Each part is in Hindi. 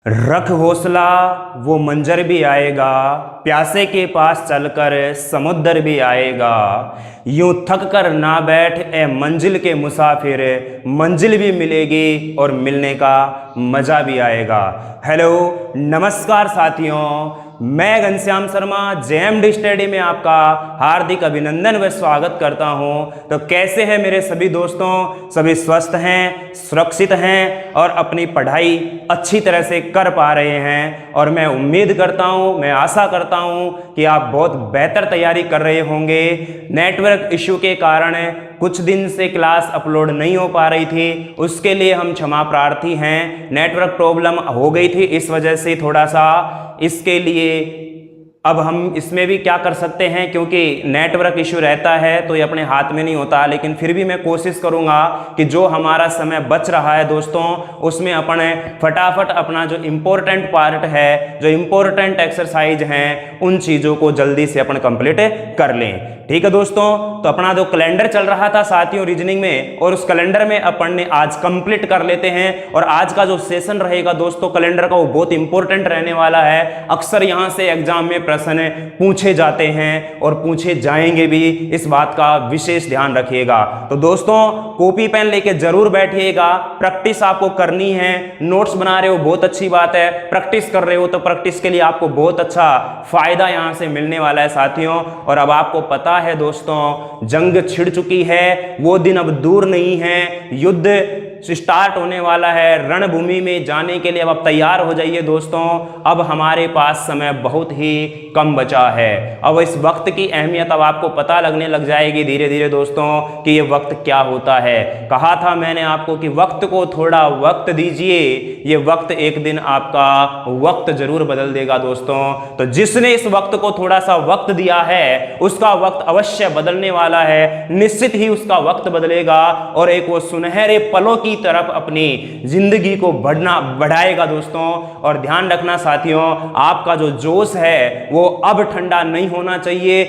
रख हौसला वो मंजर भी आएगा, प्यासे के पास चलकर समुद्र भी आएगा। यूं थक कर ना बैठ ए मंजिल के मुसाफिर, मंजिल भी मिलेगी और मिलने का मज़ा भी आएगा। हेलो नमस्कार साथियों, मैं घनश्याम शर्मा JMD स्टडी में आपका हार्दिक अभिनंदन व स्वागत करता हूं। तो कैसे हैं मेरे सभी दोस्तों? सभी स्वस्थ हैं, सुरक्षित हैं और अपनी पढ़ाई अच्छी तरह से कर पा रहे हैं। और मैं उम्मीद करता हूं, मैं आशा करता हूं कि आप बहुत बेहतर तैयारी कर रहे होंगे। नेटवर्क इश्यू के कारण कुछ दिन से क्लास अपलोड नहीं हो पा रही थी, उसके लिए हम क्षमा प्रार्थी हैं। नेटवर्क प्रॉब्लम हो गई थी, इस वजह से थोड़ा सा इसके लिए अब हम इसमें भी क्या कर सकते हैं, क्योंकि नेटवर्क इशू रहता है तो ये अपने हाथ में नहीं होता। लेकिन फिर भी मैं कोशिश करूंगा कि जो हमारा समय बच रहा है दोस्तों, उसमें अपन फटाफट अपना जो इम्पोर्टेंट पार्ट है, जो इम्पोर्टेंट एक्सरसाइज हैं, उन चीज़ों को जल्दी से अपन कंप्लीट कर लें। ठीक है दोस्तों, तो अपना जो कैलेंडर चल रहा था साथियों रीजनिंग में, और उस कैलेंडर में अपन ने आज कंप्लीट कर लेते हैं। और आज का जो सेशन रहेगा दोस्तों कैलेंडर का, वो बहुत इंपॉर्टेंट रहने वाला है। अक्सर यहाँ से एग्जाम में प्रश्न पूछे जाते हैं और पूछे जाएंगे भी, इस बात का विशेष ध्यान रखिएगा। तो दोस्तों कॉपी पेन लेके जरूर बैठिएगा, प्रैक्टिस आपको करनी है। नोट्स बना रहे हो बहुत अच्छी बात है, प्रैक्टिस कर रहे हो तो प्रैक्टिस के लिए आपको बहुत अच्छा फायदा यहाँ से मिलने वाला है साथियों। और अब आपको पता है दोस्तों, जंग छिड़ चुकी है, वो दिन अब दूर नहीं है। युद्ध स्टार्ट होने वाला है, रणभूमि में जाने के लिए अब आप तैयार हो जाइए दोस्तों। अब हमारे पास समय बहुत ही कम बचा है। अब इस वक्त की अहमियत अब आपको पता लगने लग जाएगी धीरे धीरे दोस्तों कि ये वक्त क्या होता है। कहा था मैंने आपको कि वक्त को थोड़ा वक्त दीजिए, ये वक्त एक दिन आपका वक्त जरूर बदल देगा दोस्तों। तो जिसने इस वक्त को थोड़ा सा वक्त दिया है, उसका वक्त अवश्य बदलने वाला है, निश्चित ही उसका वक्त बदलेगा और एक वो सुनहरे पलों की तरफ अपनी जिंदगी को बढ़ाएगा दोस्तों। और ध्यान रखना साथियों, आपका जो जोश है वो अब ठंडा नहीं होना चाहिए,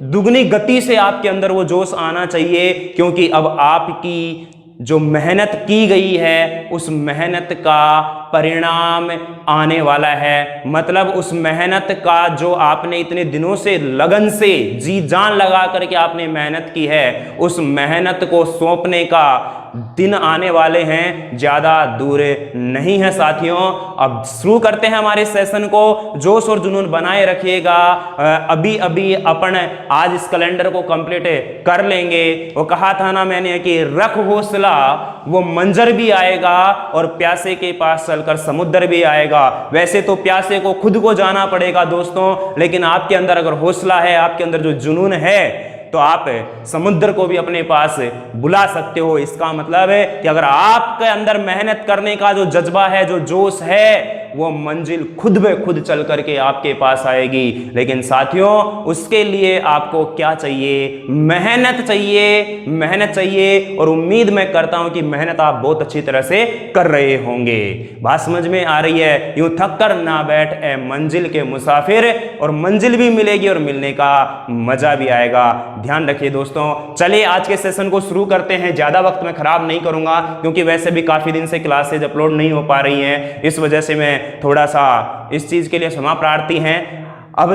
दुगनी गति से आपके अंदर वो जोश आना चाहिए, क्योंकि अब आपकी जो मेहनत की गई है उस मेहनत का परिणाम आने वाला है। मतलब उस मेहनत का जो आपने इतने दिनों से लगन से जी जान लगा करके आपने मेहनत की है, उस मेहनत को सौंपने का दिन आने वाले हैं, ज्यादा दूर नहीं है साथियों। अब शुरू करते हैं हमारे सेशन को। जोश और जुनून बनाए रखिएगा। अभी अभी अपन आज इस कैलेंडर को कंप्लीट कर लेंगे। वो कहा था ना मैंने कि रख हौसला वो मंजर भी आएगा और प्यासे के पास चलकर समुद्र भी आएगा। वैसे तो प्यासे को खुद को जाना पड़ेगा दोस्तों, लेकिन आपके अंदर अगर हौसला है, आपके अंदर जो जुनून है, तो आप समुद्र को भी अपने पास बुला सकते हो। इसका मतलब है कि अगर आपके अंदर मेहनत करने का जो जज्बा है, जो जोश है, वो मंजिल खुद ब खुद चल करके आपके पास आएगी। लेकिन साथियों उसके लिए आपको क्या चाहिए? मेहनत चाहिए, मेहनत चाहिए। और उम्मीद मैं करता हूं कि मेहनत आप बहुत अच्छी तरह से कर रहे होंगे। बात समझ में आ रही है? यूं थक कर ना बैठ ए मंजिल के मुसाफिर, और मंजिल भी मिलेगी और मिलने का मजा भी आएगा। ध्यान रखिए दोस्तों। चलिए आज के सेशन को शुरू करते हैं। ज्यादा वक्त मैं खराब नहीं करूंगा, क्योंकि वैसे भी काफी दिन से क्लासेज अपलोड नहीं हो पा रही हैं, इस वजह से मैं थोड़ा सा इस चीज के लिए क्षमा प्रार्थी हैं। अब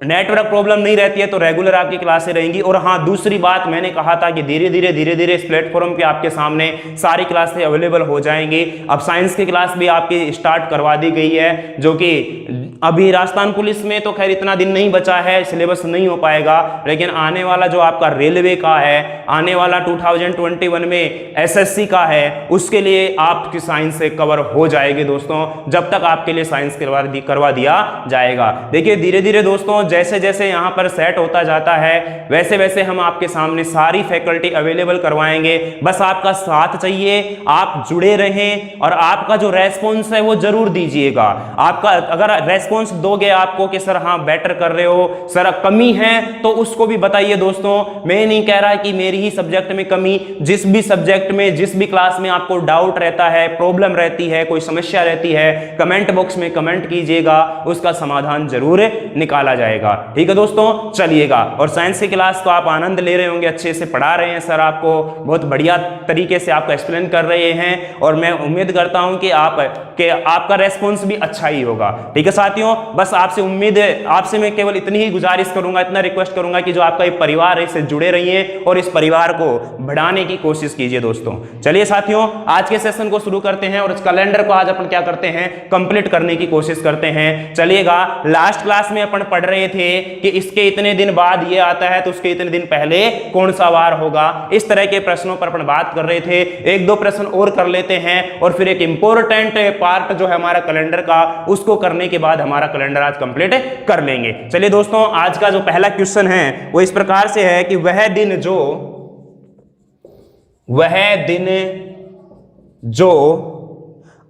नेटवर्क प्रॉब्लम नहीं रहती है तो रेगुलर आपकी क्लासें रहेंगी। और हाँ, दूसरी बात मैंने कहा था कि धीरे धीरे इस प्लेटफॉर्म पे आपके सामने सारी क्लासें अवेलेबल हो जाएंगी। अब साइंस की क्लास भी आपकी स्टार्ट करवा दी गई है, जो कि अभी राजस्थान पुलिस में तो खैर इतना दिन नहीं बचा है, सिलेबस नहीं हो पाएगा। लेकिन आने वाला जो आपका रेलवे का है, आने वाला 2021 में SSC का है, उसके लिए आपकी साइंस से कवर हो जाएगी दोस्तों, जब तक आपके लिए साइंस करवा दिया जाएगा। देखिए धीरे धीरे दोस्तों जैसे जैसे यहाँ पर सेट होता जाता है, वैसे वैसे हम आपके सामने सारी फैकल्टी अवेलेबल करवाएंगे। बस आपका साथ चाहिए, आप जुड़े रहें और आपका जो रेस्पॉन्स है वो जरूर दीजिएगा। आपका अगर रेस्पॉन्स दोगे आपको कि सर हाँ बेटर कर रहे हो, सर कमी है तो उसको भी बताइए दोस्तों। मैं नहीं कह रहा कि मेरी ही सब्जेक्ट में कमी, जिस भी सब्जेक्ट में जिस भी क्लास में आपको डाउट रहता है, प्रॉब्लम रहती है, कोई समस्या रहती है, कमेंट बॉक्स में कमेंट कीजिएगा, उसका समाधान जरूर निकाला जाएगा। ठीक है दोस्तों, चलिएगा। और साइंस की क्लास तो आप आनंद ले रहे होंगे, अच्छे से पढ़ा रहे हैं सर, आपको बहुत बढ़िया तरीके से आपको एक्सप्लेन कर रहे हैं और मैं उम्मीद करता हूं कि आपका रेस्पॉन्स भी अच्छा ही होगा। ठीक है साथियों, बस आपसे उम्मीद है, आपसे मैं केवल इतनी ही गुजारिश करूंगा, इतना रिक्वेस्ट करूंगा कि जो आपका ये परिवार है इससे जुड़े रहिए और इस परिवार को बढ़ाने की कोशिश कीजिए दोस्तों। चलिए साथियों, आज के सेशन को शुरू करते हैं और इस कैलेंडर को आज अपन क्या करते हैं, कंप्लीट करने की कोशिश करते हैं। चलिएगा, लास्ट क्लास में अपन पढ़ रहे थे कि इसके इतने दिन बाद ये आता है तो उसके इतने दिन पहले कौन सा वार होगा, इस तरह के प्रश्नों पर अपन बात कर रहे थे। एक दो प्रश्न और कर लेते हैं और फिर एक इंपॉर्टेंट पार्ट जो है हमारा कैलेंडर का, उसको करने के बाद हमारा कैलेंडर आज कंप्लीट कर लेंगे। चलिए दोस्तों, आज का जो पहला क्वेश्चन है वो इस प्रकार से है कि वह दिन जो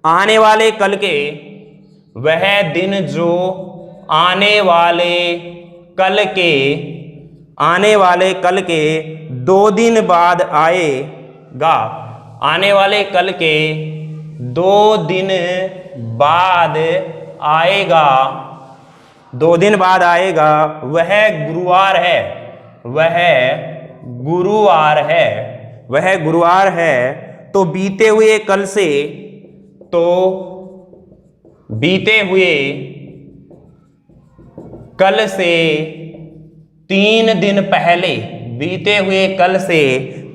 आने वाले कल के, वह दिन जो आने वाले कल के 2 दिन बाद आएगा, आने वाले कल के 2 दिन बाद आएगा, 2 दिन बाद आएगा, वह गुरुवार है। तो बीते हुए कल से 3 दिन पहले, बीते हुए कल से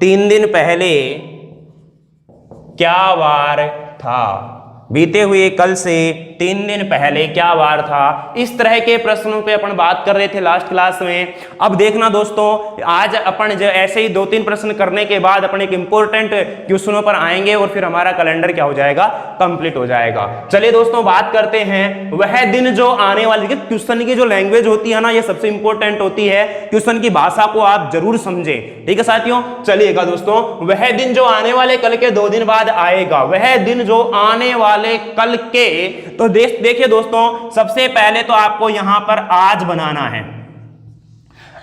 3 दिन पहले क्या वार था, बीते हुए कल से 3 दिन पहले क्या वार था। इस तरह के प्रश्नों पे अपन बात कर रहे थे लास्ट क्लास में। अब देखना दोस्तों, आज अपन जो ऐसे ही 2-3 प्रश्न करने के बाद अपन एक इंपॉर्टेंट क्वेश्चनों पर आएंगे और फिर हमारा कैलेंडर क्या हो जाएगा, कंप्लीट हो जाएगा। चलिए दोस्तों, बात करते हैं वह दिन जो आने वाले, क्वेश्चन की जो लैंग्वेज होती है ना, ये सबसे इंपॉर्टेंट होती है। क्वेश्चन की भाषा को आप जरूर समझे। ठीक है साथियों, चलिएगा दोस्तों, वह दिन जो आने वाले कल के 2 दिन बाद आएगा, वह दिन जो आने वाले कल के, तो देखिए दोस्तों, सबसे पहले तो आपको यहां पर आज बनाना है।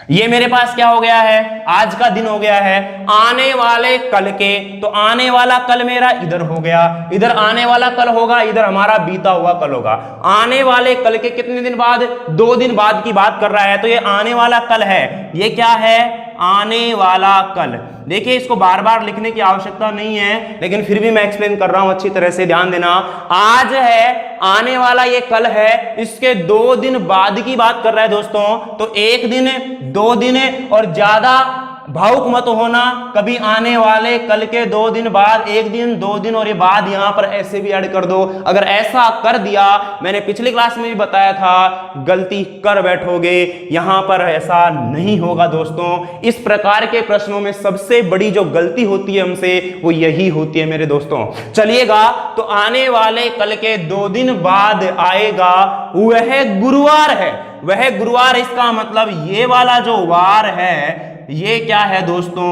ये मेरे पास क्या हो गया है, आज का दिन हो गया है। आने वाले कल के, तो आने वाला कल मेरा इधर हो गया, इधर आने वाला कल होगा, इधर हमारा बीता हुआ कल होगा। आने वाले कल के कितने दिन बाद, 2 दिन बाद की बात कर रहा है, तो ये आने वाला कल है। ये क्या है, आने वाला कल। देखिए, इसको बार बार लिखने की आवश्यकता नहीं है, लेकिन फिर भी मैं एक्सप्लेन कर रहा हूं, अच्छी तरह से ध्यान देना। आज है, आने वाला ये कल है, इसके 2 दिन बाद की बात कर रहा है दोस्तों। तो 1 दिन, 2 दिन और ज्यादा भावुक मत होना, कभी आने वाले कल के 2 दिन बाद, 1 दिन, 2 दिन और ये बाद यहां पर ऐसे भी ऐड कर दो। अगर ऐसा कर दिया, मैंने पिछली क्लास में भी बताया था, गलती कर बैठोगे, यहां पर ऐसा नहीं होगा दोस्तों। इस प्रकार के प्रश्नों में सबसे बड़ी जो गलती होती है हमसे, वो यही होती है मेरे दोस्तों। चलिएगा, तो आने वाले कल के 2 दिन बाद आएगा, वह गुरुवार है, वह गुरुवार। इसका मतलब ये वाला जो वार है, ये क्या है दोस्तों,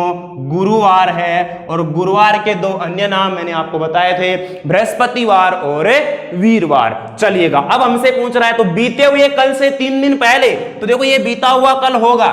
गुरुवार है। और गुरुवार के 2 अन्य नाम मैंने आपको बताए थे, बृहस्पतिवार और वीरवार। चलिएगा, अब हमसे पूछ रहा है तो बीते हुए कल से 3 दिन पहले, तो देखो ये बीता हुआ कल होगा।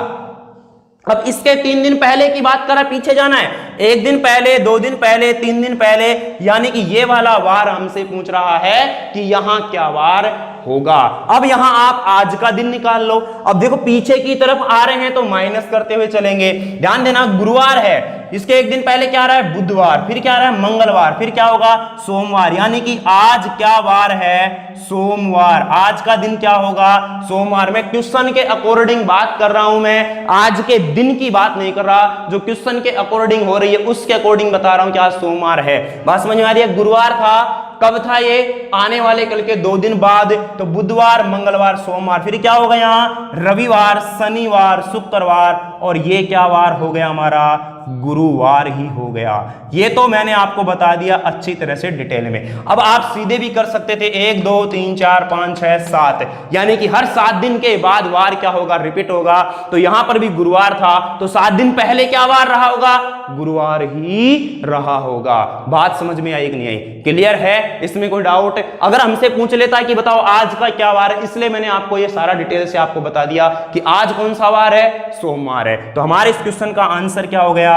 अब इसके 3 दिन पहले की बात करा, पीछे जाना है, 1 दिन पहले, 2 दिन पहले, 3 दिन पहले, यानी कि ये वाला वार हमसे पूछ रहा है कि यहां क्या वार होगा। अब यहां आप आज का दिन निकाल लो। अब देखो, पीछे की तरफ आ रहे हैं तो माइनस करते हुए चलेंगे। ध्यान देना, गुरुवार है, इसके 1 दिन पहले क्या आ रहा है, बुधवार, फिर क्या आ रहा है, मंगलवार, फिर क्या होगा, सोमवार। यानी कि आज क्या वार है, सोमवार। आज का दिन क्या होगा, सोमवार। मैं क्वेश्चन के अकॉर्डिंग बात कर रहा हूं, मैं आज के दिन की बात नहीं कर रहा, जो क्वेश्चन के अकॉर्डिंग हो रही है उसके अकॉर्डिंग बता रहा हूं कि आज सोमवार है। बात समझ में आ रही है। गुरुवार था, कब था ये, आने वाले कल के 2 दिन बाद, तो बुधवार, मंगलवार, सोमवार, फिर क्या होगा यहाँ, रविवार, शनिवार, शुक्रवार, और ये क्या वार हो गया हमारा, गुरुवार ही हो गया। ये तो मैंने आपको बता दिया अच्छी तरह से डिटेल में। अब आप सीधे भी कर सकते थे 1 2 3 4 5 6 7, यानी कि हर 7 दिन के बाद वार क्या होगा, रिपीट होगा। तो यहां पर भी गुरुवार था तो 7 दिन पहले क्या वार रहा होगा, गुरुवार ही रहा होगा। बात समझ में आई कि नहीं आई, क्लियर है, इसमें कोई डाउट? अगर हमसे पूछ लेता है कि बताओ आज का क्या वार है, इसलिए मैंने आपको ये सारा डिटेल से आपको बता दिया कि आज कौन सा वार है, सोमवार है। तो हमारे इस क्वेश्चन का आंसर क्या हो गया,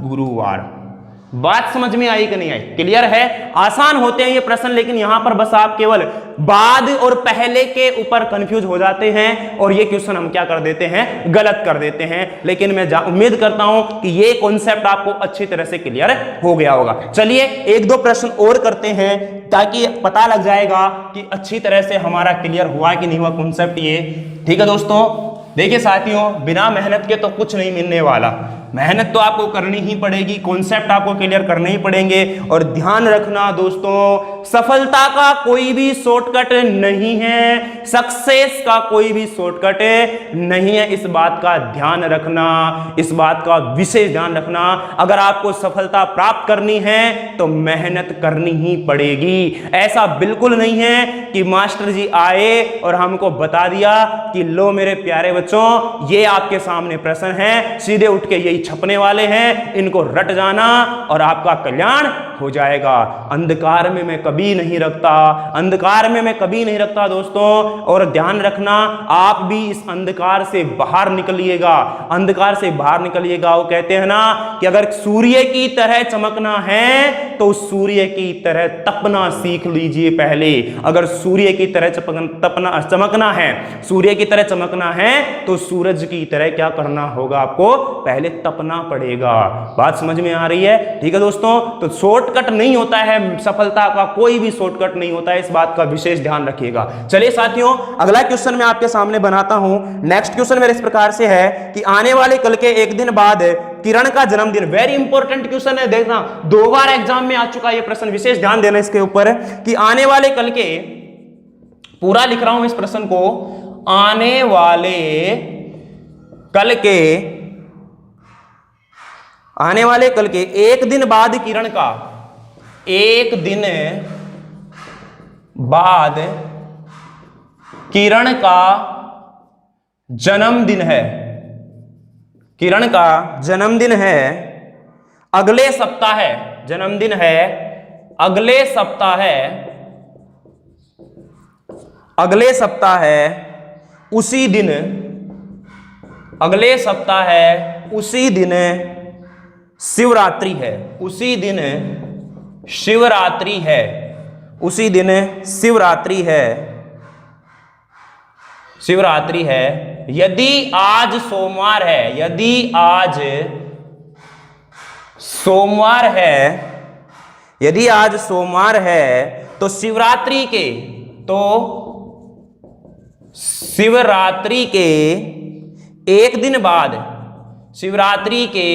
गुरुवार। बात समझ में आई कि नहीं आई, क्लियर है? आसान होते हैं ये प्रश्न, लेकिन यहां पर बस आप केवल बाद और पहले के ऊपर कंफ्यूज हो जाते हैं और ये क्वेश्चन हम क्या कर देते हैं, गलत कर देते हैं। लेकिन मैं उम्मीद करता हूं कि ये कॉन्सेप्ट आपको अच्छी तरह से क्लियर हो गया होगा। चलिए 1 2 प्रश्न और करते हैं ताकि पता लग जाएगा कि अच्छी तरह से हमारा क्लियर हुआ कि नहीं हुआ कॉन्सेप्ट ये। ठीक है दोस्तों, देखिए साथियों, बिना मेहनत के तो कुछ नहीं मिलने वाला। मेहनत तो आपको करनी ही पड़ेगी, कॉन्सेप्ट आपको क्लियर करने ही पड़ेंगे। और ध्यान रखना दोस्तों, सफलता का कोई भी शॉर्टकट नहीं है, सक्सेस का कोई भी शॉर्टकट नहीं है। इस बात का ध्यान रखना, इस बात का विशेष ध्यान रखना। अगर आपको सफलता प्राप्त करनी है तो मेहनत करनी ही पड़ेगी। ऐसा बिल्कुल नहीं है कि मास्टर जी आए और हमको बता दिया कि लो मेरे प्यारे बच्चों, ये आपके सामने प्रश्न है, सीधे उठ के यही छपने वाले हैं, इनको रट जाना और आपका कल्याण हो जाएगा। अंधकार में मैं कभी नहीं रखता, अंधकार में मैं कभी नहीं रखता दोस्तों। और ध्यान रखना, आप भी इस अंधकार से बाहर निकलिएगा, अंधकार से बाहर निकलिएगा। वो कहते हैं ना कि अगर सूर्य की तरह चमकना है तो सूर्य की तरह तपना सीख लीजिए पहले। अगर सूर्य की तरह चमकना है, सूर्य की तरह चमकना है तो सूरज की तरह क्या करना होगा, आपको पहले तपना पड़ेगा। बात समझ में आ रही है? ठीक है दोस्तों, तो शॉर्टकट नहीं होता है, सफलता का कोई भी शॉर्टकट नहीं होता है, इस बात का विशेष ध्यान रखिएगा। चलिए साथियों, अगला क्वेश्चन मैं आपके सामने बनाता हूं। नेक्स्ट क्वेश्चन मेरे इस प्रकार से है कि आने वाले कल के 1 दिन बाद किरण का जन्मदिन। वेरी इंपॉर्टेंट क्वेश्चन है, देखना 2 बार एग्जाम में आ चुका है ये प्रश्न, विशेष ध्यान देना इसके ऊपर कि आने वाले कल के, पूरा लिख रहा हूं इस प्रश्न को, आने वाले कल के, आने वाले कल के 1 दिन बाद किरण का, 1 दिन बाद किरण का जन्मदिन है, किरण का जन्मदिन है, अगले सप्ताह है, जन्मदिन है अगले सप्ताह है, अगले सप्ताह है, उसी दिन, अगले सप्ताह है उसी दिन शिवरात्रि है, उसी दिन शिवरात्रि है, उसी दिन शिवरात्रि है, शिवरात्रि है। यदि आज सोमवार है, यदि आज सोमवार है, यदि आज सोमवार है तो शिवरात्रि के, तो शिवरात्रि के 1 दिन बाद, शिवरात्रि के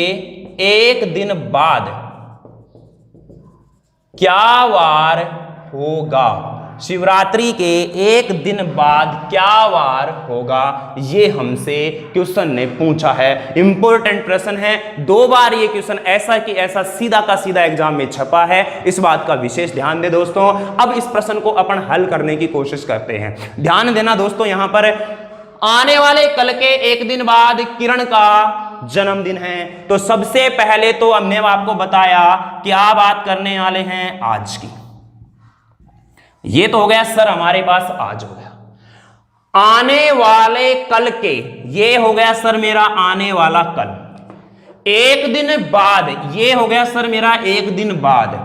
1 दिन बाद क्या वार होगा, शिवरात्रि के 1 दिन बाद क्या वार होगा, ये हमसे क्वेश्चन ने पूछा है। इंपॉर्टेंट प्रश्न है, 2 बार ये क्वेश्चन ऐसा कि ऐसा सीधा का सीधा एग्जाम में छपा है, इस बात का विशेष ध्यान दे दोस्तों। अब इस प्रश्न को अपन हल करने की कोशिश करते हैं। ध्यान देना दोस्तों, यहां पर आने वाले कल के 1 दिन बाद किरण का जन्मदिन है, तो सबसे पहले तो हमने आपको बताया क्या बात करने वाले हैं, आज की। ये तो हो गया सर हमारे पास आज हो गया। आने वाले कल के, ये हो गया सर मेरा आने वाला कल। 1 दिन बाद, ये हो गया सर मेरा 1 दिन बाद।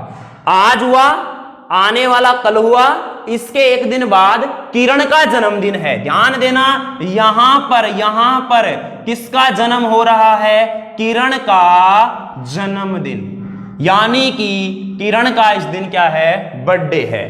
आज हुआ, आने वाला कल हुआ, इसके 1 दिन बाद किरण का जन्मदिन है। ध्यान देना, यहां पर किसका जन्म हो रहा है, किरण का जन्मदिन, यानी कि किरण का इस दिन क्या है, बर्थडे है।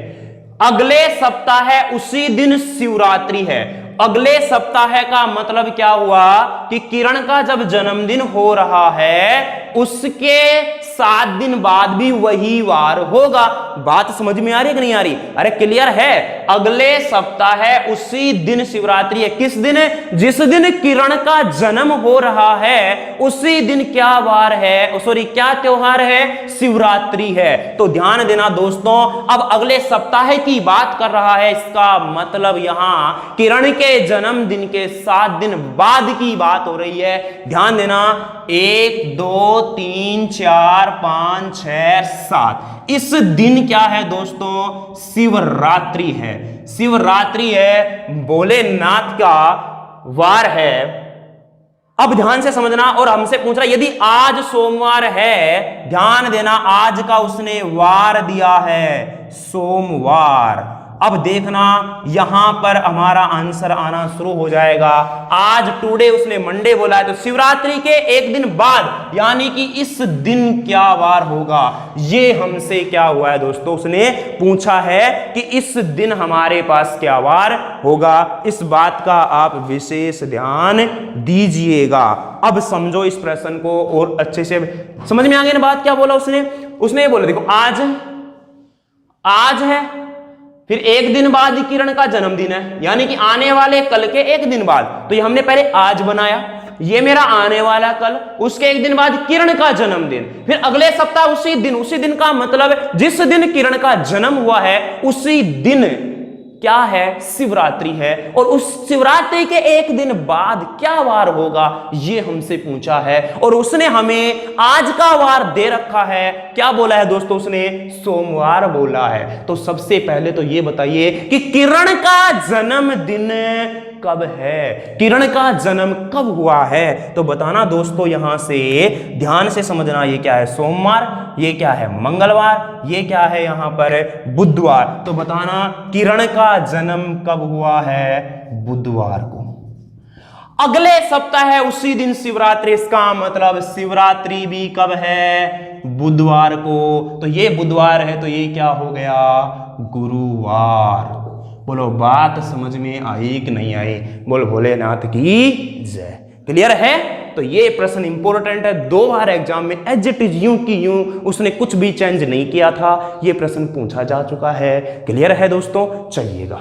अगले सप्ताह है उसी दिन शिवरात्रि है। अगले सप्ताह का मतलब क्या हुआ कि किरण का जब जन्मदिन हो रहा है उसके 7 दिन बाद भी वही वार होगा। बात समझ में आ रही है कि नहीं आ रही? अरे क्लियर है। अगले सप्ताह है, उसी दिन शिवरात्रि है। किस दिन है? जिस दिन किरण का जन्म हो रहा है उसी दिन क्या वार है, सॉरी क्या त्योहार है? शिवरात्रि है। तो ध्यान देना दोस्तों, अब अगले सप्ताह की बात कर रहा है, इसका मतलब यहां किरण के जन्मदिन के 7 दिन बाद की बात हो रही है। ध्यान देना, 1 2 3 4 5 6 7, इस दिन क्या है दोस्तों? शिवरात्रि है। शिवरात्रि है, भोलेनाथ का वार है। अब ध्यान से समझना, और हमसे पूछ रहा यदि आज सोमवार है, ध्यान देना आज का उसने वार दिया है सोमवार। अब देखना यहां पर हमारा आंसर आना शुरू हो जाएगा। आज टुडे उसने मंडे बोला है, तो शिवरात्रि के एक दिन बाद यानी कि इस दिन क्या वार होगा, ये हमसे क्या हुआ है दोस्तों? उसने पूछा है कि इस दिन हमारे पास क्या वार होगा। इस बात का आप विशेष ध्यान दीजिएगा। अब समझो इस प्रश्न को और अच्छे से समझ में आ गई ना बात? क्या बोला उसने? उसने ये बोला देखो आज है, फिर एक दिन बाद किरण का जन्मदिन है, यानी कि आने वाले कल के एक दिन बाद। तो ये हमने पहले आज बनाया, ये मेरा आने वाला कल, उसके एक दिन बाद किरण का जन्मदिन, फिर अगले सप्ताह उसी दिन का मतलब जिस दिन किरण का जन्म हुआ है उसी दिन क्या है? शिवरात्रि है। और उस शिवरात्रि के एक दिन बाद क्या वार होगा, ये हमसे पूछा है। और उसने हमें आज का वार दे रखा है। क्या बोला है दोस्तों? उसने सोमवार बोला है। तो सबसे पहले तो ये बताइए कि किरण का जन्मदिन कब है? किरण का जन्म कब हुआ है? तो बताना दोस्तों, यहां से ध्यान से समझना, ये क्या है? सोमवार, ये क्या है? मंगलवार, ये क्या है यहां पर? बुधवार। तो बताना किरण का जन्म कब हुआ है? बुधवार को। अगले सप्ताह है, उसी दिन शिवरात्रि, इसका मतलब शिवरात्रि भी कब है? बुधवार को। तो ये बुधवार है, तो ये क्या हो गया? गुरुवार। बोलो बात समझ में आई कि नहीं आई? बोल भोलेनाथ की जय। क्लियर है? तो ये प्रश्न इंपॉर्टेंट है, 2 बार एग्जाम में एज इट इज यूं की यूं, उसने कुछ भी चेंज नहीं किया था, ये प्रश्न पूछा जा चुका है। क्लियर है दोस्तों? चलिएगा,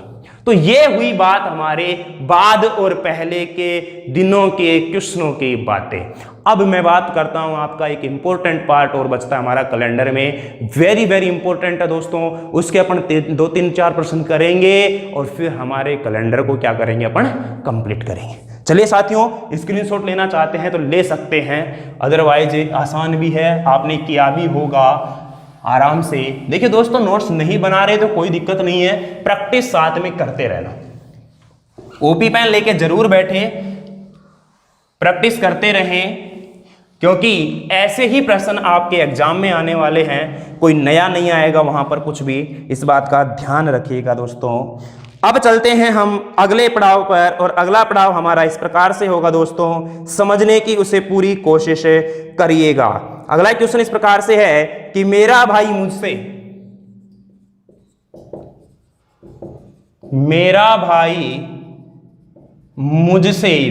तो ये हुई बात हमारे बाद और पहले के दिनों के क्वेश्चनों की बातें। अब मैं बात करता हूं, आपका एक इंपॉर्टेंट पार्ट और बचता है हमारा कैलेंडर में, वेरी वेरी इंपॉर्टेंट है दोस्तों। उसके अपन 2 3 4 प्रश्न करेंगे और फिर हमारे कैलेंडर को क्या करेंगे? अपन कंप्लीट करेंगे। चलिए साथियों, स्क्रीनशॉट लेना चाहते हैं तो ले सकते हैं, अदरवाइज आसान भी है, आपने किया भी होगा आराम से। देखिए दोस्तों, नोट्स नहीं बना रहे तो कोई दिक्कत नहीं है, प्रैक्टिस साथ में करते रहना। ओपी पेन लेके जरूर बैठे, प्रैक्टिस करते रहें, क्योंकि ऐसे ही प्रश्न आपके एग्जाम में आने वाले हैं, कोई नया नहीं आएगा वहां पर कुछ भी। इस बात का ध्यान रखिएगा दोस्तों। अब चलते हैं हम अगले पड़ाव पर, और अगला पड़ाव हमारा इस प्रकार से होगा दोस्तों, समझने की उसे पूरी कोशिश करिएगा। अगला क्वेश्चन इस प्रकार से है कि मेरा भाई मुझसे,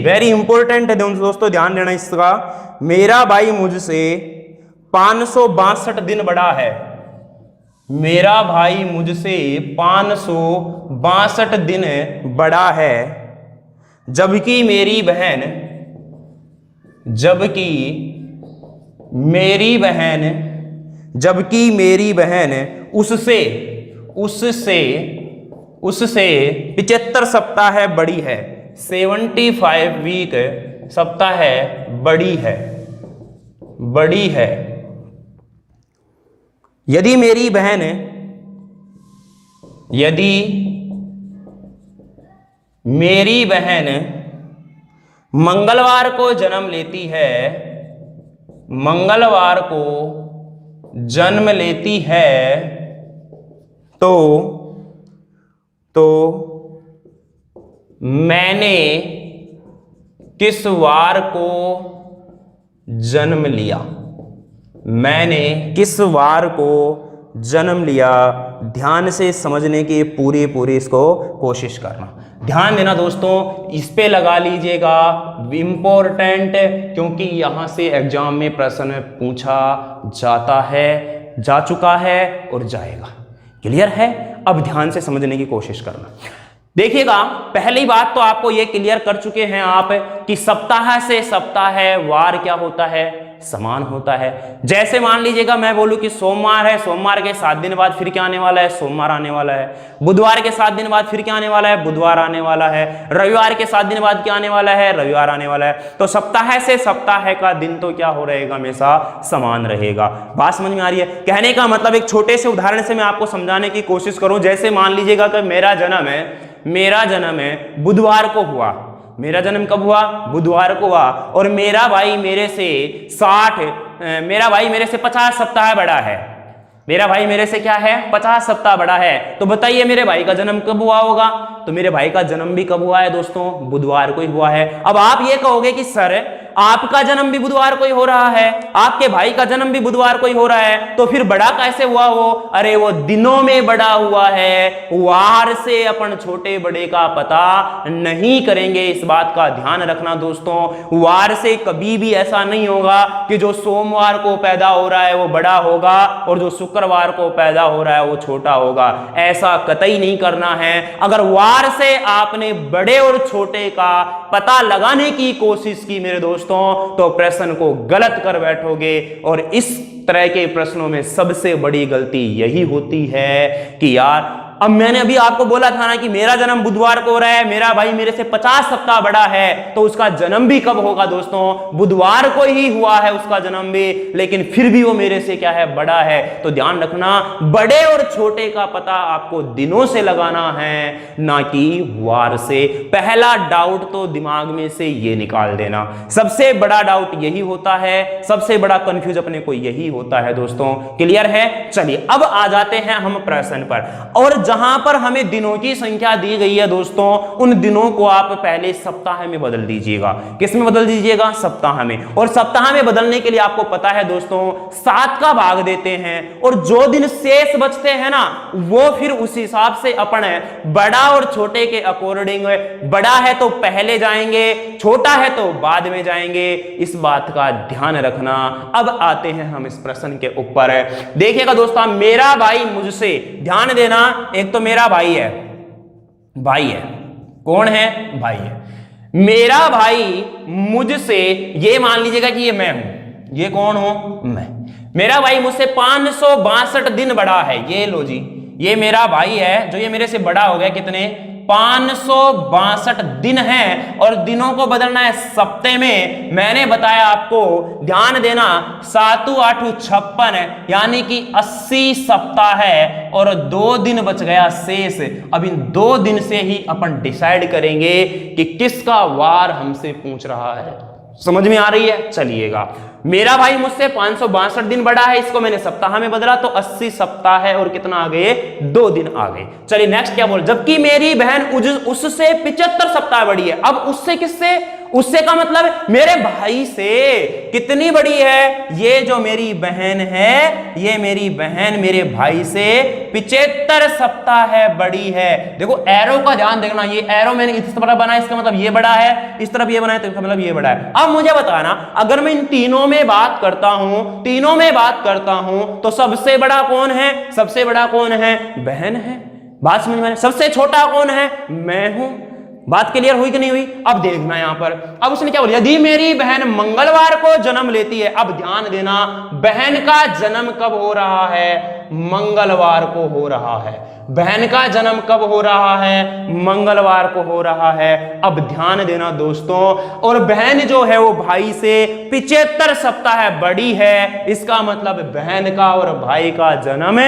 वेरी इंपॉर्टेंट है दोस्तों, ध्यान देना इसका। मेरा भाई मुझसे 562 दिन बड़ा है। मेरा भाई मुझसे 562 दिन बड़ा है, जबकि मेरी बहन उससे 75 सप्ताह बड़ी है। 75 वीक सप्ताह बड़ी है। यदि मेरी बहन मंगलवार को जन्म लेती है, तो मैंने किस वार को जन्म लिया? जन्म लिया। ध्यान से समझने की पूरी इसको कोशिश करना, ध्यान देना दोस्तों, इस पे लगा लीजिएगा इंपॉर्टेंट, क्योंकि यहां से एग्जाम में प्रश्न पूछा जाता है, जा चुका है और जाएगा। क्लियर है? अब ध्यान से समझने की कोशिश करना। देखिएगा, पहली बात तो आपको ये क्लियर कर चुके हैं आप कि सप्ताह से सप्ताह वार क्या होता है, समान होता है। जैसे मान लीजिएगा मैं बोलूं कि सोमवार है, सोमवार के 7 दिन बाद फिर क्या आने वाला है, सोमवार आने वाला है। बुधवार के 7 दिन बाद फिर क्या आने वाला है, बुधवार आने वाला है। रविवार के 7 दिन बाद क्या आने वाला है, रविवार आने वाला है। तो सप्ताह से सप्ताह का दिन तो क्या हो रहेगा, हमेशा समान रहेगा। बात समझ में आ रही है? कहने का मतलब एक छोटे से उदाहरण से मैं आपको समझाने की कोशिश करूं। जैसे मान लीजिएगा कि मेरा जन्म है बुधवार को हुआ। मेरा जन्म कब हुआ, बुधवार को हुआ, और मेरा भाई मेरे से 50 सप्ताह बड़ा है। मेरा भाई मेरे से क्या है, 50 सप्ताह बड़ा है। तो बताइए मेरे भाई का जन्म कब हुआ होगा? तो मेरे भाई का जन्म भी कब हुआ है दोस्तों, बुधवार को ही हुआ है। अब आप ये कहोगे कि सर आपका जन्म भी बुधवार को ही हो रहा है, आपके भाई का जन्म भी बुधवार को ही हो रहा है, तो फिर बड़ा कैसे हुआ वो? अरे वो दिनों में बड़ा हुआ है, वार से अपन छोटे बड़े का पता नहीं करेंगे। इस बात का ध्यान रखना दोस्तों, वार से कभी भी ऐसा नहीं होगा कि जो सोमवार को पैदा हो रहा है वो बड़ा होगा और जो शुक्रवार को पैदा हो रहा है वो छोटा होगा। ऐसा कतई नहीं करना है। अगर वार से आपने बड़े और छोटे का पता लगाने की कोशिश की मेरे दोस्तों, तो प्रश्न को गलत कर बैठोगे। और इस तरह के प्रश्नों में सबसे बड़ी गलती यही होती है कि यार, अब मैंने अभी आपको बोला था ना कि मेरा जन्म बुधवार को हो रहा है, मेरा भाई मेरे से 50 सप्ताह बड़ा है, तो उसका जन्म भी कब होगा दोस्तों, बुधवार को ही हुआ है उसका जन्म भी, लेकिन फिर भी वो मेरे से क्या है, बड़ा है। तो ध्यान रखना, बड़े और छोटे का पता आपको दिनों से लगाना है, ना कि वार से। पहला डाउट तो दिमाग में से ये निकाल देना, सबसे बड़ा डाउट यही होता है, सबसे बड़ा कंफ्यूज अपने को यही होता है दोस्तों। क्लियर है? चलिए अब आ जाते हैं हम प्रश्न पर। और जहां पर हमें दिनों की संख्या दी गई है दोस्तों, उन दिनों को आप पहले सप्ताह में बदल दीजिएगा। किस में बदल दीजिएगा? सप्ताह में। और सप्ताह में बदलने के लिए आपको पता है दोस्तों, 7 का भाग देते हैं और जो दिन शेष बचते हैं ना, वो फिर उस हिसाब से अपन बड़ा और छोटे के अकॉर्डिंग, बड़ा है तो पहले जाएंगे, छोटा है तो बाद में जाएंगे। इस बात का ध्यान रखना। अब आते हैं हम इस प्रश्न के ऊपर। देखिएगा दोस्तों, मेरा भाई मुझसे, ध्यान देना, एक तो मेरा भाई है, कौन है? भाई है। मेरा भाई मुझसे, ये मान लीजिएगा कि ये मैं हूं, ये कौन हूं? मैं। मेरा भाई मुझसे 562 दिन बड़ा है। ये लो जी, ये मेरा भाई है जो ये मेरे से बड़ा हो गया। कितने? 562 दिन है। और दिनों को बदलना है सप्ते में। मैंने बताया आपको, ध्यान देना, 7 8 56, यानी कि 80 सप्ताह है और 2 दिन बच गया शेष। अब इन 2 दिन से ही अपन डिसाइड करेंगे कि किसका वार हमसे पूछ रहा है। समझ में आ रही है? चलिएगा, मेरा भाई मुझसे 562 दिन बड़ा है, इसको मैंने सप्ताह में बदला तो 80 सप्ताह है और कितना आ गए? 2 दिन आ गए। चलिए नेक्स्ट क्या बोल, जबकि मेरी बहन उससे 75 सप्ताह बड़ी है। अब उससे किससे? उससे का मतलब मेरे भाई से कितनी बड़ी है? ये जो मेरी बहन है, ये मेरी बहन मेरे भाई से 75 सप्ताह है, बड़ी है। देखो एरो का ध्यान देखना, ये एरो मैंने इस तरफ बनाया, इसका मतलब ये बड़ा है, इस तरफ ये बनाया तो इसका मतलब ये बड़ा है। अब मुझे बताना, अगर मैं इन तीनों में बात करता हूं तो सबसे बड़ा कौन है? सबसे बड़ा कौन है? बहन है। बात समझ में? सबसे छोटा कौन है? मैं हूं। बात क्लियर हुई कि नहीं हुई? अब देखना यहां पर, अब उसने क्या बोला, यदि मेरी बहन मंगलवार को जन्म लेती है। अब ध्यान देना, बहन का जन्म कब हो रहा है? मंगलवार को हो रहा है। बहन का जन्म कब हो रहा है? मंगलवार को हो रहा है। अब ध्यान देना दोस्तों, और बहन जो है वो भाई से 75 सप्ताह बड़ी है। इसका मतलब बहन का और भाई का जन्म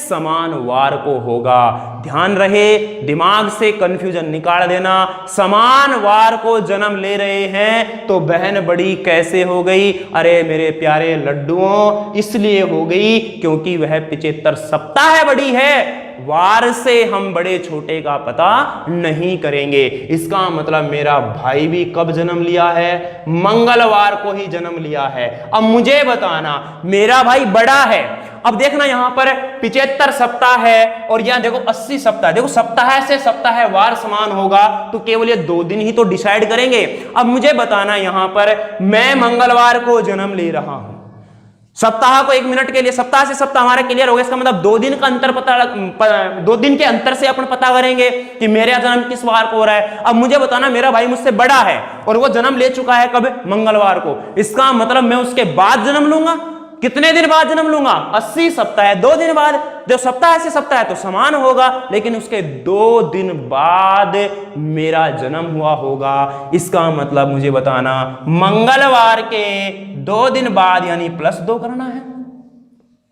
समान वार को होगा। ध्यान रहे, दिमाग से कंफ्यूजन निकाल देना। समान वार को जन्म ले रहे हैं तो बहन बड़ी कैसे हो गई? अरे मेरे प्यारे लड्डुओं, इसलिए हो गई क्योंकि वह 75 सप्ताह बड़ी है। वार से हम बड़े छोटे का पता नहीं करेंगे। इसका मतलब मेरा भाई भी कब जन्म लिया है? मंगलवार को ही जन्म लिया है। अब मुझे बताना मेरा भाई बड़ा है। अब देखना यहां पर 75 सप्ताह है और यहां देखो 80 सप्ताह। देखो सप्ताह से सप्ताह वार समान होगा तो केवल ये 2 दिन ही तो डिसाइड करेंगे। अब मुझे बताना यहां पर मैं मंगलवार को जन्म ले रहा हूं, सप्ताह को 1 मिनट के लिए, सप्ताह से सप्ताह हमारा क्लियर हो गया। इसका मतलब 2 दिन का अंतर 2 दिन के अंतर से अपन पता करेंगे कि मेरा जन्म किस वार को हो रहा है। अब मुझे बताना मेरा भाई मुझसे बड़ा है और वो जन्म ले चुका है कब? मंगलवार को। इसका मतलब मैं उसके बाद जन्म लूंगा। कितने दिन बाद जन्म लूंगा? 80 सप्ताह, 2 दिन बाद। जो सप्ताह से सप्ताह है तो समान होगा, लेकिन उसके 2 दिन बाद मेरा जन्म हुआ होगा। इसका मतलब मुझे बताना मंगलवार के 2 दिन बाद यानी +2 करना है।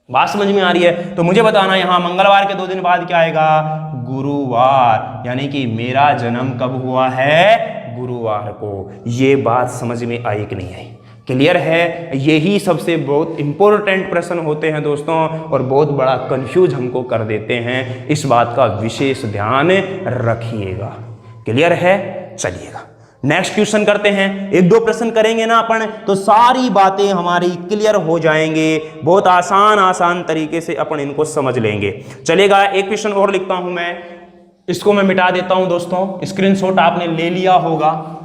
बात समझ में आ रही है? तो मुझे बताना यहां मंगलवार के 2 दिन बाद क्या आएगा? गुरुवार। यानी कि मेरा जन्म कब हुआ है? गुरुवार को। ये बात समझ में आई कि नहीं आई? क्लियर है? यही सबसे बहुत इंपॉर्टेंट प्रश्न होते हैं दोस्तों और बहुत बड़ा कंफ्यूज हमको कर देते हैं। इस बात का विशेष ध्यान रखिएगा। क्लियर है? चलिएगा नेक्स्ट क्वेश्चन करते हैं। 1-2 प्रश्न करेंगे ना अपन तो सारी बातें हमारी क्लियर हो जाएंगे। बहुत आसान तरीके से अपन इनको समझ लेंगे। चलेगा, एक क्वेश्चन और लिखता हूं मैं, इसको मैं मिटा देता हूं दोस्तों। स्क्रीनशॉट आपने ले लिया होगा।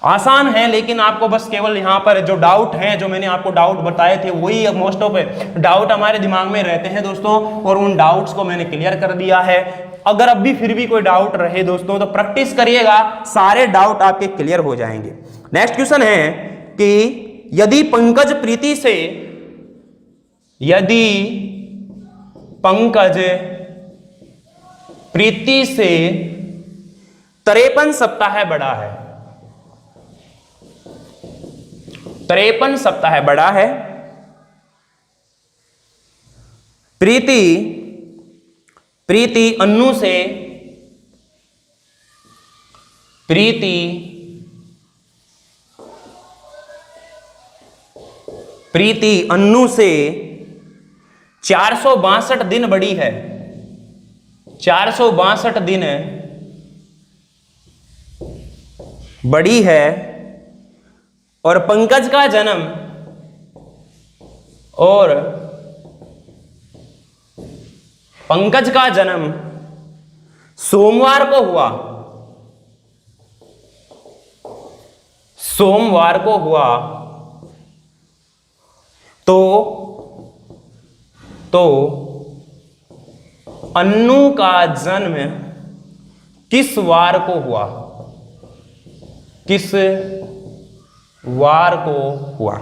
आसान है लेकिन आपको बस केवल यहां पर जो डाउट हैं, जो मैंने आपको डाउट बताए थे वही मोस्ट ऑफ डाउट हमारे दिमाग में रहते हैं दोस्तों, और उन डाउट्स को मैंने क्लियर कर दिया है। अगर अब भी फिर भी कोई डाउट रहे दोस्तों तो प्रैक्टिस करिएगा, सारे डाउट आपके क्लियर हो जाएंगे। नेक्स्ट क्वेश्चन है कि यदि पंकज प्रीति से 53 सप्ताह बड़ा है, 53 सप्ताह बड़ा है, प्रीति अन्नू से 462 दिन बड़ी है, 462 दिन बड़ी है, और पंकज का जन्म सोमवार को हुआ, तो अन्नू का जन्म किस वार को हुआ? किस वार को हुआ?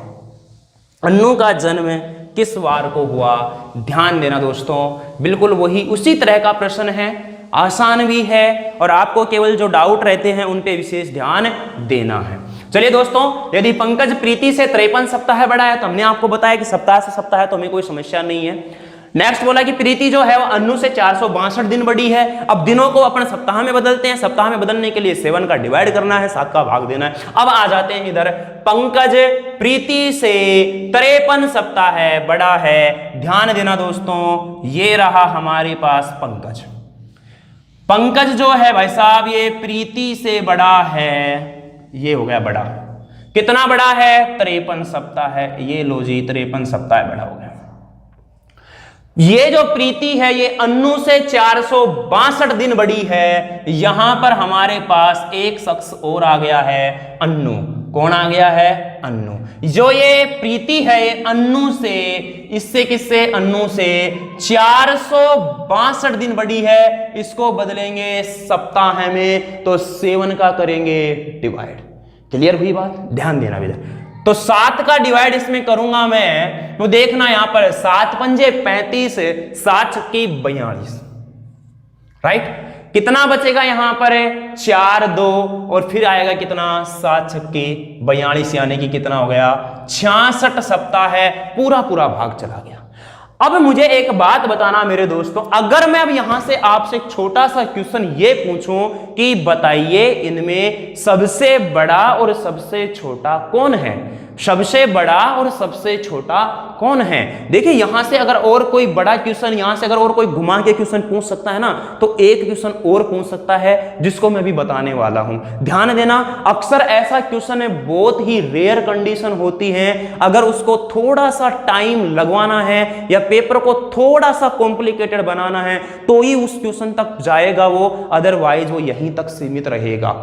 अन्नू का जन्म किस वार को हुआ? ध्यान देना दोस्तों, बिल्कुल वही उसी तरह का प्रश्न है, आसान भी है और आपको केवल जो डाउट रहते हैं उन पे विशेष ध्यान देना है। चलिए दोस्तों, यदि पंकज प्रीति से 53 सप्ताह बड़ा है तो हमने आपको बताया कि सप्ताह से सप्ताह है तो हमें कोई समस्या नहीं है। नेक्स्ट बोला कि प्रीति जो है वो अन्नू से 462 दिन बड़ी है। अब दिनों को अपन सप्ताह में बदलते हैं, सप्ताह में बदलने के लिए 7 का डिवाइड करना है, 7 का भाग देना है। अब आ जाते हैं इधर, पंकज प्रीति से 53 सप्ताह है बड़ा है। ध्यान देना दोस्तों, ये रहा हमारे पास पंकज जो है भाई साहब ये प्रीति से बड़ा है, ये हो गया बड़ा। कितना बड़ा है? 53 सप्ताह है। ये लो जी 53 सप्ताह बड़ा हो गया। ये जो प्रीति है ये अन्नू से 462 दिन बड़ी है। यहां पर हमारे पास एक शख्स और आ गया है, अन्नू। कौन आ गया है? अन्नू। जो ये प्रीति है ये अन्नू से, इससे किससे? अन्नू से 462 दिन बड़ी है। इसको बदलेंगे सप्ताह में तो 7 का करेंगे डिवाइड। क्लियर हुई बात? ध्यान देना बेटा। तो 7 का डिवाइड इसमें करूंगा मैं, तो देखना यहां पर 7 पंजे 35, 7 छक्के 42, राइट। कितना बचेगा यहां पर? 4 2 और फिर आएगा कितना? 7 छक्के 42, यानी कि कितना हो गया? 66 सप्ताह है। पूरा भाग चला गया। अब मुझे एक बात बताना मेरे दोस्तों, अगर मैं अब यहां से आपसे एक छोटा सा क्वेश्चन ये पूछूं कि बताइए इनमें सबसे बड़ा और सबसे छोटा कौन है, सबसे बड़ा और सबसे छोटा कौन है? देखिए यहां से अगर और कोई बड़ा क्वेश्चन, यहां से अगर और कोई घुमा के क्वेश्चन पूछ सकता है ना, तो एक क्वेश्चन और पूछ सकता है जिसको मैं भी बताने वाला हूं। ध्यान देना, अक्सर ऐसा क्वेश्चन है, बहुत ही रेयर कंडीशन होती है, अगर उसको थोड़ा सा टाइम लगवाना है या पेपर को थोड़ा सा कॉम्प्लिकेटेड बनाना है तो ही उस क्वेश्चन तक जाएगा वो, अदरवाइज वो यहीं तक सीमित रहेगा।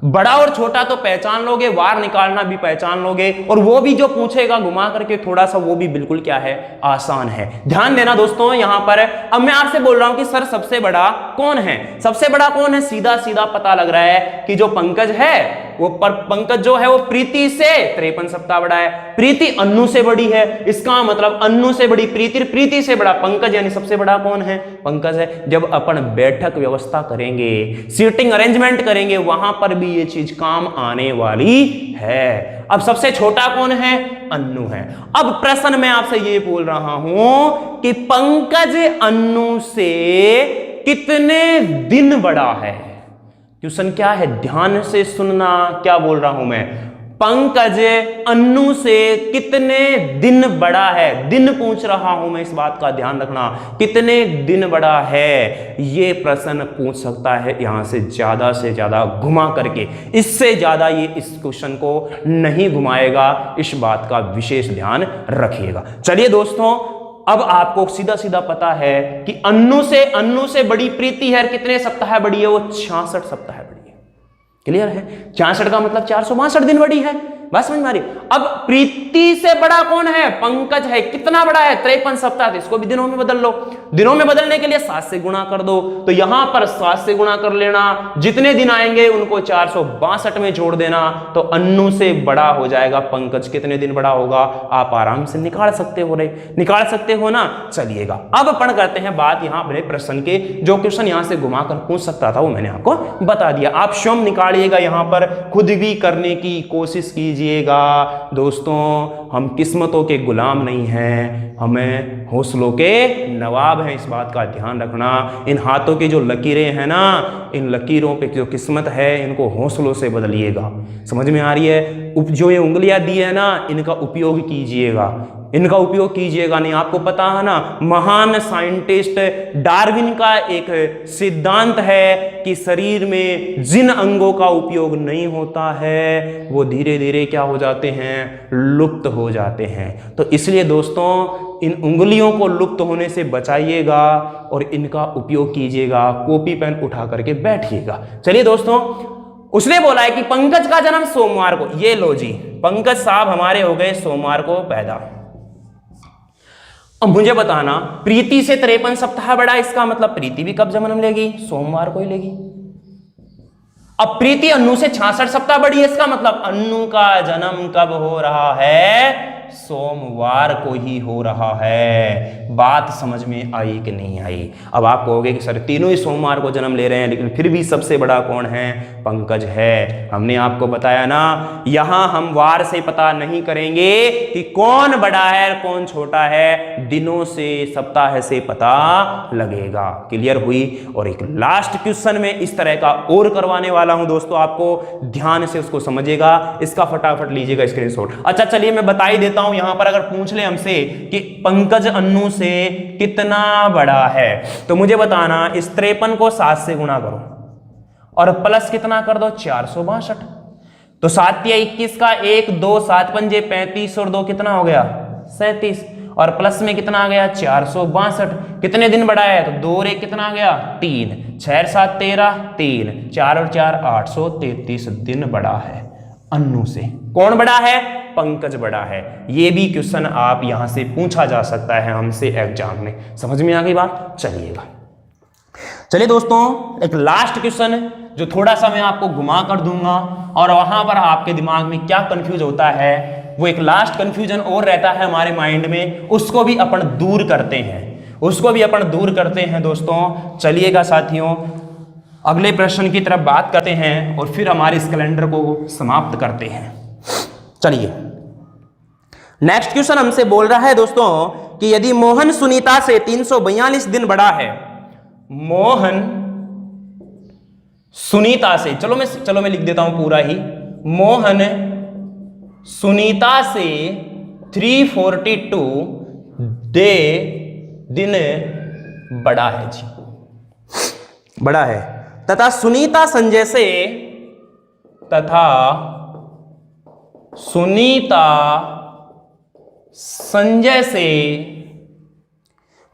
बड़ा और छोटा तो पहचान लोगे, वार निकालना भी पहचान लोगे, और वो भी जो पूछेगा घुमा करके थोड़ा सा, वो भी बिल्कुल क्या है, आसान है। ध्यान देना दोस्तों यहां पर। अब मैं आपसे बोल रहा हूं कि सर सबसे बड़ा कौन है? सबसे बड़ा कौन है? सीधा सीधा पता लग रहा है कि जो पंकज है वो, पर पंकज जो है वो प्रीति से 53 सप्ताह बड़ा है। प्रीति अन्नू से बड़ी है, इसका मतलब अन्नू से बड़ी प्रीति, प्रीति से बड़ा पंकज, यानी सबसे बड़ा कौन है? पंकज है। जब अपन बैठक व्यवस्था करेंगे, सीटिंग अरेंजमेंट करेंगे, वहां पर भी ये चीज काम आने वाली है। अब सबसे छोटा कौन है? अन्नू है। अब प्रश्न मैं आपसे ये बोल रहा हूं कि पंकज अन्नू से कितने दिन बड़ा है? क्वेश्चन क्या है, ध्यान से सुनना, क्या बोल रहा हूं मैं। पंकज अन्नू से कितने दिन बड़ा है? दिन पूछ रहा हूं मैं, इस बात का ध्यान रखना, कितने दिन बड़ा है, ये प्रश्न पूछ सकता है यहां से ज्यादा घुमा करके। इससे ज्यादा ये इस क्वेश्चन को नहीं घुमाएगा, इस बात का विशेष ध्यान रखिएगा। चलिए दोस्तों, अब आपको सीधा सीधा पता है कि अन्नू से बड़ी प्रीति है। कितने सप्ताह बड़ी है वो? 66 सप्ताह बड़ी है। क्लियर है? 66 का मतलब 462 दिन बड़ी है। बस समझ में आ रही? अब प्रीति से बड़ा कौन है? पंकज है। कितना बड़ा है? 53 सप्ताह। इसको भी दिनों में बदल लो। दिनों में बदलने के लिए 7 से गुणा कर दो, तो यहां पर 7 से गुणा कर लेना, जितने दिन आएंगे उनको 462 में जोड़ देना, तो अन्नू से बड़ा हो जाएगा पंकज। कितने दिन बड़ा होगा आप आराम से निकाल सकते हो, निकाल सकते हो ना। चलिएगा, अब अपन करते हैं बात यहां अपने प्रश्न के। जो क्वेश्चन यहां से घुमाकर पूछ सकता था वो मैंने आपको बता दिया। आप स्वयं निकालिएगा, यहां पर खुद भी करने की कोशिश कीजिएगा। दोस्तों, हम किस्मतों के गुलाम नहीं हैं, हमें हौसलों के नवाब हैं, इस बात का ध्यान रखना। इन हाथों की जो लकीरें हैं ना, इन लकीरों पे जो किस्मत है, इनको हौसलों से बदलिएगा। समझ में आ रही है? जो ये उंगलियां दी है ना, इनका उपयोग कीजिएगा, इनका उपयोग कीजिएगा। नहीं, आपको पता है ना, महान साइंटिस्ट डार्विन का एक सिद्धांत है कि शरीर में जिन अंगों का उपयोग नहीं होता है वो धीरे धीरे क्या हो जाते हैं? लुप्त हो जाते हैं। तो इसलिए दोस्तों, इन उंगलियों को लुप्त होने से बचाइएगा और इनका उपयोग कीजिएगा। कॉपी पेन उठा करके बैठिएगा। चलिए दोस्तों, उसने बोला है कि पंकज का जन्म सोमवार को, ये लो जी, पंकज साहब हमारे हो गए सोमवार को पैदा। अब मुझे बताना, प्रीति से 53 सप्ताह बड़ा, इसका मतलब प्रीति भी कब जन्म लेगी? सोमवार को ही लेगी। अब प्रीति अन्नू से 66 सप्ताह बड़ी है, इसका मतलब अन्नू का जन्म कब हो रहा है? सोमवार को ही हो रहा है। बात समझ में आई कि नहीं आई? अब आप कहोगे कि सर तीनों ही सोमवार को जन्म ले रहे हैं, लेकिन फिर भी सबसे बड़ा कौन है? पंकज है। हमने आपको बताया ना, यहां हम वार से पता नहीं करेंगे कि कौन बड़ा है कौन छोटा है, दिनों से, सप्ताह से पता लगेगा। क्लियर हुई? और एक लास्ट क्वेश्चन में इस तरह का और करवाने वाला हूं दोस्तों, आपको ध्यान से उसको समझिएगा, इसका फटाफट लीजिएगा स्क्रीनशॉट। अच्छा चलिए मैं बता ही देता हूं, यहां पर अगर पूछ ले हमसे कि पंकज अन्नू से कितना बड़ा है, तो मुझे बताना, इस 53 को 7 से गुणा करो और प्लस कितना कर दो? 462। तो 7 या 21 का 1 2 7 पंजे 35 और 2 कितना हो गया? 37, और प्लस में कितना आ गया? 462। कितने दिन बड़ा है? तो 2 और 1 कितना आ गया? 3, 6 7 13, 3 4 और 4 833 दिन बड़ा है अन्नू से। कौन बड़ा है? पंकज बड़ा है। ये भी क्वेश्चन आप यहां से पूछा जा सकता है हमसे एग्जाम में। समझ में आ गई बात? चलिएगा, चलिए दोस्तों, एक लास्ट क्वेश्चन जो थोड़ा सा मैं आपको घुमा कर दूंगा और वहां पर आपके दिमाग में क्या कंफ्यूज होता है, वो एक लास्ट कंफ्यूजन और रहता है हमारे माइंड में, उसको भी अपन दूर करते हैं, दोस्तों। चलिएगा साथियों, अगले प्रश्न की तरफ बात करते हैं और फिर हमारे इस कैलेंडर को समाप्त करते हैं। चलिए, नेक्स्ट क्वेश्चन हमसे बोल रहा है दोस्तों कि यदि मोहन सुनीता से 342 दिन बड़ा है, मोहन सुनीता से, चलो मैं लिख देता हूं पूरा ही, मोहन सुनीता से 342 दिन बड़ा है जी, बड़ा है। तथा सुनीता संजय से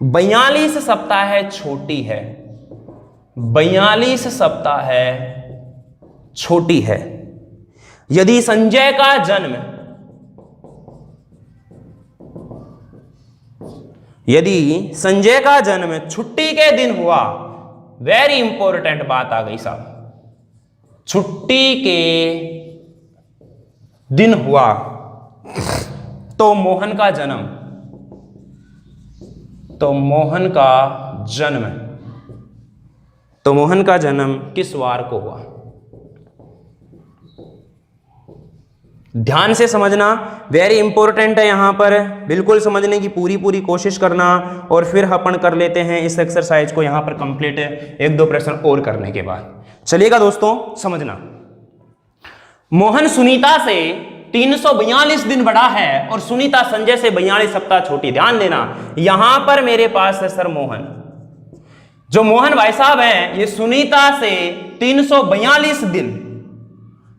42 सप्ताह छोटी है, 42 सप्ताह छोटी है। यदि संजय का जन्म छुट्टी के दिन हुआ, वेरी इंपॉर्टेंट बात आ गई साहब, छुट्टी के दिन हुआ तो मोहन का जन्म किस वार को हुआ? ध्यान से समझना, वेरी इंपॉर्टेंट है। यहां पर बिल्कुल समझने की पूरी कोशिश करना और फिर अपन कर लेते हैं इस एक्सरसाइज को यहां पर कंप्लीट, 1-2 प्रश्न और करने के बाद। चलिएगा दोस्तों, समझना। मोहन सुनीता से 342 दिन बड़ा है और सुनीता संजय से 42 सप्ताह छोटी। ध्यान देना, यहां पर मेरे पास है सर मोहन, जो मोहन भाई साहब हैं, ये सुनीता से 342 दिन,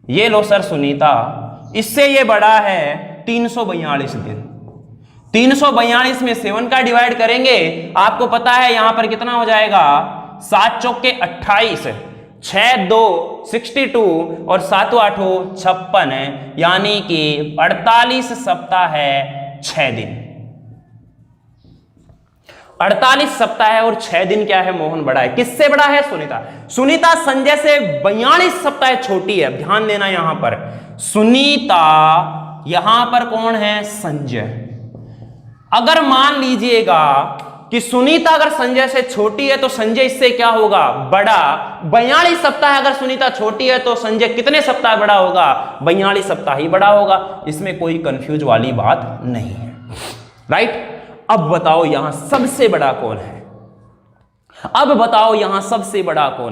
ये लो सर सुनीता, इससे ये बड़ा है 342 दिन। 342 में 7 का डिवाइड करेंगे, आपको पता है यहां पर कितना हो जाएगा, 7 चौके 28, 6 2 62 और 7 8 56 है, यानी कि 48 सप्ताह है 6 दिन। 48 सप्ताह है और 6 दिन क्या है, मोहन बड़ा है। किससे बड़ा है? सुनीता। सुनीता संजय से 42 सप्ताह छोटी है। ध्यान देना, यहां पर सुनीता, यहां पर कौन है? संजय। अगर मान लीजिएगा कि सुनीता अगर संजय से छोटी है तो संजय इससे क्या होगा? बड़ा। 42 सप्ताह अगर सुनीता छोटी है तो संजय कितने सप्ताह बड़ा होगा? 42 सप्ताह ही बड़ा होगा। इसमें कोई कंफ्यूज वाली बात नहीं है, राइट। अब बताओ यहां सबसे बड़ा कौन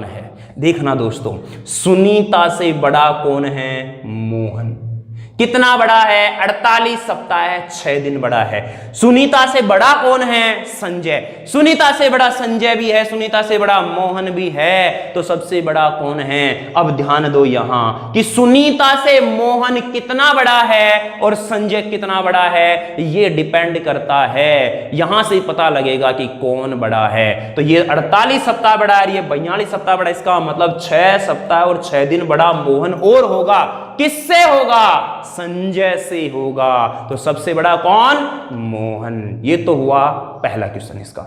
है? देखना दोस्तों, सुनीता से बड़ा कौन है? मोहन। कितना बड़ा है? 48 सप्ताह 6 दिन बड़ा है। सुनीता से बड़ा कौन है? संजय। सुनीता से बड़ा संजय भी है, सुनीता से बड़ा मोहन भी है, तो सबसे बड़ा कौन है? अब ध्यान दो यहां कि सुनीता से मोहन कितना बड़ा है और संजय कितना बड़ा है, ये डिपेंड करता है। यहां से पता लगेगा कि कौन बड़ा है। तो ये 48 सप्ताह बड़ा है, ये 42 सप्ताह बड़ा, इसका मतलब 6 सप्ताह और 6 दिन बड़ा मोहन और होगा। किससे होगा? संजय से होगा। तो सबसे बड़ा कौन? मोहन। ये तो हुआ पहला क्वेश्चन इसका।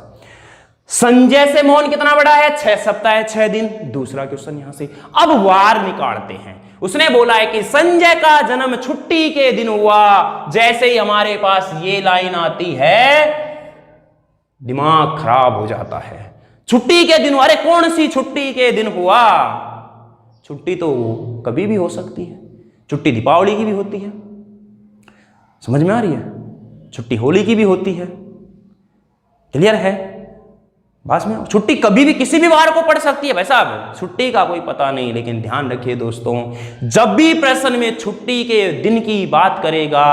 संजय से मोहन कितना बड़ा है? 6 सप्ताह 6 दिन। दूसरा क्वेश्चन यहां से। अब वार निकालते हैं। उसने बोला है कि संजय का जन्म छुट्टी के दिन हुआ। जैसे ही हमारे पास ये लाइन आती है, दिमाग खराब हो जाता है। छुट्टी के दिन, अरे कौन सी छुट्टी के दिन हुआ? छुट्टी तो कभी भी हो सकती है। छुट्टी दीपावली की भी होती है, समझ में आ रही है? छुट्टी होली की भी होती है, क्लियर है बात में? छुट्टी कभी भी किसी भी वार को पड़ सकती है भाई साहब, छुट्टी का कोई पता नहीं। लेकिन ध्यान रखिए दोस्तों, जब भी प्रश्न में छुट्टी के दिन की बात करेगा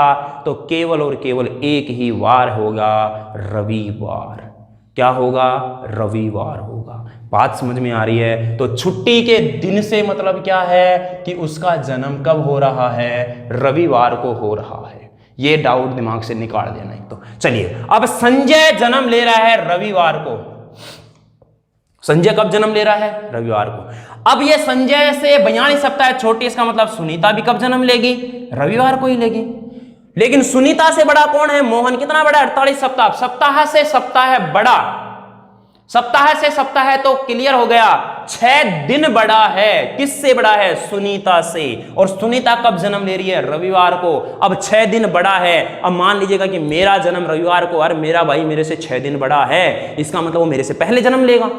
तो केवल और केवल एक ही वार होगा, रविवार। क्या होगा? रविवार होगा। बात समझ में आ रही है? तो छुट्टी के दिन से मतलब क्या है कि उसका जन्म कब हो रहा है? रविवार को हो रहा है। ये डाउट दिमाग से निकाल देना एक तो। चलिए, अब संजय जन्म ले रहा है रविवार को। संजय कब जन्म ले रहा है? रविवार को। अब ये संजय से 42 सप्ताह छोटी, इसका मतलब सुनीता भी कब जन्म लेगी? रविवार को ही लेगी। लेकिन सुनीता से बड़ा कौन है? मोहन। कितना बड़ा? 48 सप्ताह। सप्ताह से सप्ताह बड़ा, सप्ताह से सप्ताह है तो क्लियर हो गया, 6 दिन बड़ा है। किससे बड़ा है? सुनीता से। और सुनीता कब जन्म ले रही है? रविवार को। अब 6 दिन बड़ा है। अब मान लीजिएगा कि मेरा जन्म रविवार को, और मेरा भाई मेरे से 6 दिन बड़ा है, इसका मतलब वो मेरे से पहले जन्म लेगा।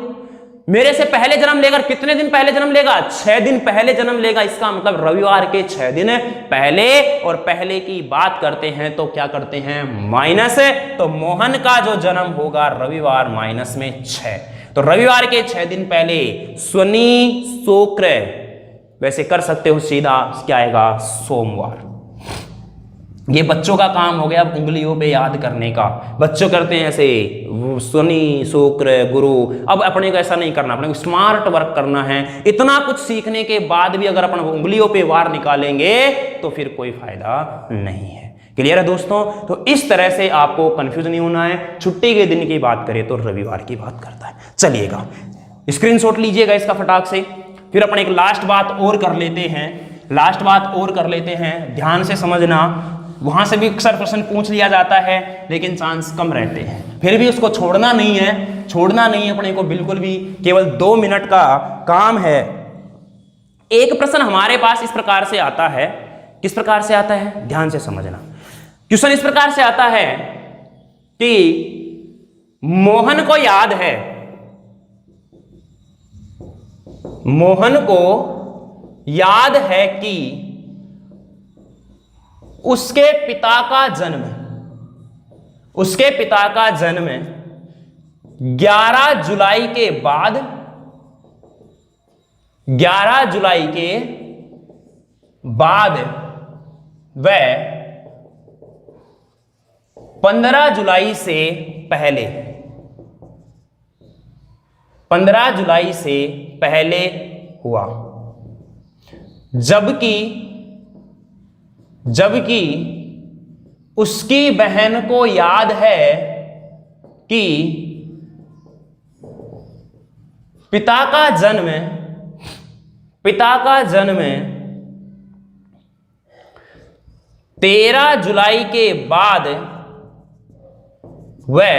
मेरे से पहले जन्म लेगा। कितने दिन पहले जन्म लेगा? 6 दिन पहले जन्म लेगा। इसका मतलब रविवार के 6 दिन पहले। और पहले की बात करते हैं तो क्या करते हैं? माइनस। तो मोहन का जो जन्म होगा रविवार माइनस में 6, तो रविवार के 6 दिन पहले शनि शुक्र, वैसे कर सकते हो सीधा, क्या आएगा? सोमवार। ये बच्चों का काम हो गया उंगलियों पे याद करने का। बच्चों करते हैं ऐसे शनि शुक्र गुरु। अब अपने को ऐसा नहीं करना, अपने को स्मार्ट वर्क करना है। इतना कुछ सीखने के बाद भी अगर अपन उंगलियों पे वार निकालेंगे तो फिर कोई फायदा नहीं है। क्लियर है दोस्तों? तो इस तरह से आपको कंफ्यूज नहीं होना है। छुट्टी के दिन की बात करें तो रविवार की बात करता है। चलिएगा स्क्रीनशॉट लीजिएगा इसका फटाक से। फिर अपन एक लास्ट बात और कर लेते हैं, ध्यान से समझना। वहां से भी अक्सर प्रश्न पूछ लिया जाता है लेकिन चांस कम रहते हैं, फिर भी उसको छोड़ना नहीं है अपने को बिल्कुल भी। केवल 2 मिनट का काम है। एक प्रश्न हमारे पास इस प्रकार से आता है, किस प्रकार से आता है ध्यान से समझना। क्वेश्चन इस प्रकार से आता है कि मोहन को याद है कि उसके पिता का जन्म 11 जुलाई के बाद 15 जुलाई से पहले हुआ, जबकि उसकी बहन को याद है कि पिता का जन्म 13 जुलाई के बाद वह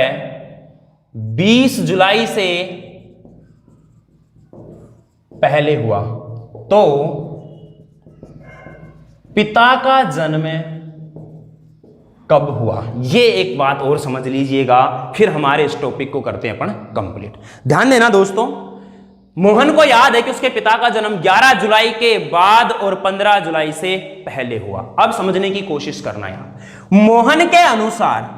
20 जुलाई से पहले हुआ। तो पिता का जन्म कब हुआ, ये एक बात और समझ लीजिएगा। फिर हमारे इस टॉपिक को करते हैं अपन कंप्लीट। ध्यान देना दोस्तों, मोहन को याद है कि उसके पिता का जन्म 11 जुलाई के बाद और 15 जुलाई से पहले हुआ। अब समझने की कोशिश करना। यहां मोहन के अनुसार,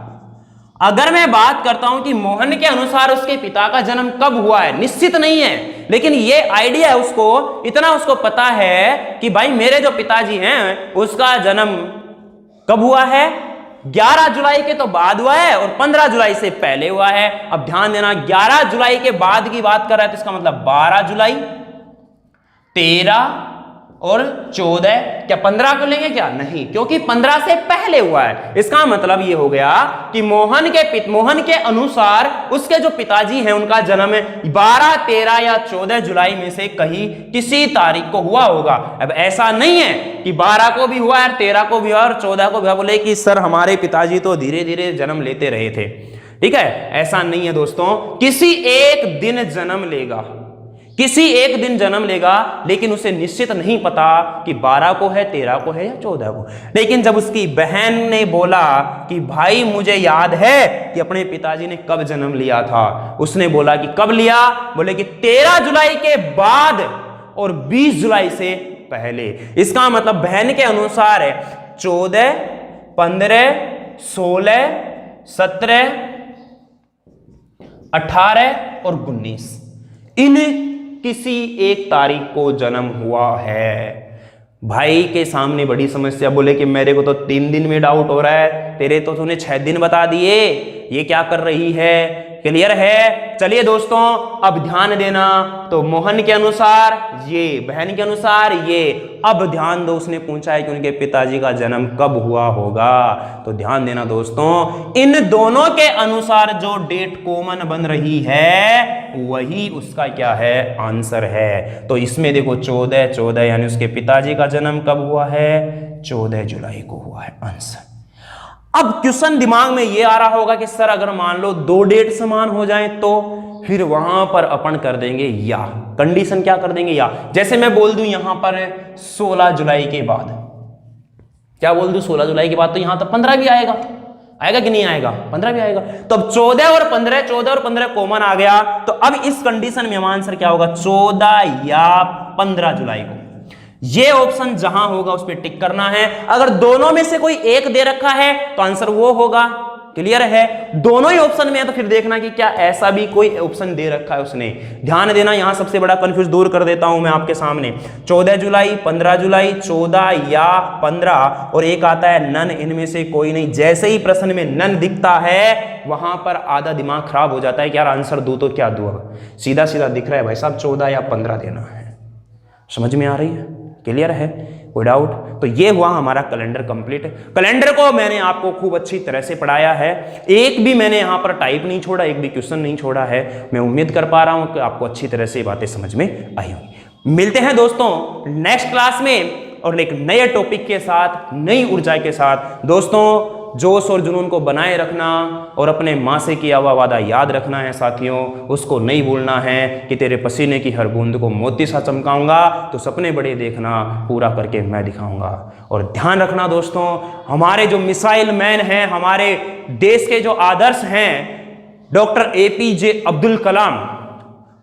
अगर मैं बात करता हूं कि मोहन के अनुसार उसके पिता का जन्म कब हुआ है, निश्चित नहीं है, लेकिन ये आइडिया है उसको, इतना उसको पता है कि भाई मेरे जो पिताजी हैं उसका जन्म कब हुआ है, 11 जुलाई के तो बाद हुआ है और 15 जुलाई से पहले हुआ है। अब ध्यान देना, 11 जुलाई के बाद की बात कर रहा है तो इसका मतलब 12 जुलाई, 13 और 14। क्या 15 को लेंगे क्या? नहीं, क्योंकि 15 से पहले हुआ है। इसका मतलब ये हो गया कि मोहन के अनुसार उसके जो पिताजी हैं उनका जन्म 12, 13 या 14 जुलाई में से कहीं किसी तारीख को हुआ होगा। अब ऐसा नहीं है कि 12 को भी हुआ है, 13 को भी हुआ और 14 को भी हुआ, बोले कि सर हमारे पिताजी तो धीरे धीरे जन्म लेते रहे थे। ठीक है, ऐसा नहीं है दोस्तों। किसी एक दिन जन्म लेगा, लेकिन उसे निश्चित नहीं पता कि 12 को है, 13 को है या 14 को। लेकिन जब उसकी बहन ने बोला कि भाई मुझे याद है कि अपने पिताजी ने कब जन्म लिया था, उसने बोला कि कब लिया, बोले कि 13 जुलाई के बाद और 20 जुलाई से पहले। इसका मतलब बहन के अनुसार है 14, 15, 16, 17, 18 और 19, इन किसी एक तारीख को जन्म हुआ है। भाई के सामने बड़ी समस्या, बोले कि मेरे को तो 3 दिन में डाउट हो रहा है, तेरे तो तूने 6 दिन बता दिए, ये क्या कर रही है? क्लियर है? चलिए दोस्तों अब ध्यान देना। तो मोहन के अनुसार ये, बहन के अनुसार ये। अब ध्यान दो, उसने पूछा है कि उनके पिताजी का जन्म कब हुआ होगा। तो ध्यान देना दोस्तों, इन दोनों के अनुसार जो डेट कॉमन बन रही है वही उसका क्या है, आंसर है। तो इसमें देखो 14 यानी उसके पिताजी का जन्म कब हुआ है, 14 जुलाई को हुआ है आंसर। अब क्वेश्चन दिमाग में ये आ रहा होगा कि सर अगर मान लो 2 डेट समान हो जाए तो फिर वहां पर अपन कर देंगे या, कंडीशन क्या कर देंगे या। जैसे मैं बोल दूं यहां पर 16 जुलाई के बाद, क्या बोल दूं 16 जुलाई के बाद, तो यहां तक 15 भी आएगा कि नहीं आएगा? 15 भी आएगा। तो अब 14 और 15 कॉमन आ गया। तो अब इस कंडीशन में हमारा आंसर क्या होगा, 14 या 15 जुलाई को। ये ऑप्शन जहां होगा उस पर टिक करना है। अगर दोनों में से कोई एक दे रखा है तो आंसर वो होगा, क्लियर है, दोनों ही ऑप्शन में है तो फिर देखना कि क्या ऐसा भी कोई ऑप्शन दे रखा है उसने। ध्यान देना, यहां सबसे बड़ा कंफ्यूज दूर कर देता हूं मैं आपके सामने। 14 जुलाई, 15 जुलाई, 14 या 15 और एक आता है नन, इनमें से कोई नहीं। जैसे ही प्रश्न में नन दिखता है वहां पर आधा दिमाग खराब हो जाता है कि यार आंसर दूं तो क्या दूं। सीधा सीधा दिख रहा है भाई साहब 14 या 15 देना है। समझ में आ रही है, क्लियर है, कोई डाउट? तो ये हुआ हमारा कैलेंडर कंप्लीट। कैलेंडर को मैंने आपको खूब अच्छी तरह से पढ़ाया है, एक भी मैंने यहां पर टाइप नहीं छोड़ा, एक भी क्वेश्चन नहीं छोड़ा है। मैं उम्मीद कर पा रहा हूं कि आपको अच्छी तरह से बातें समझ में आई होंगी। मिलते हैं दोस्तों नेक्स्ट क्लास में और एक नए टॉपिक के साथ, नई ऊर्जा के साथ। दोस्तों जोश और जुनून को बनाए रखना और अपने माँ से किया हुआ वादा याद रखना है साथियों, उसको नहीं भूलना है कि तेरे पसीने की हर बूंद को मोती सा चमकाऊंगा, तो सपने बड़े देखना, पूरा करके मैं दिखाऊंगा। और ध्यान रखना दोस्तों, हमारे जो मिसाइल मैन हैं, हमारे देश के जो आदर्श हैं, डॉक्टर APJ अब्दुल कलाम,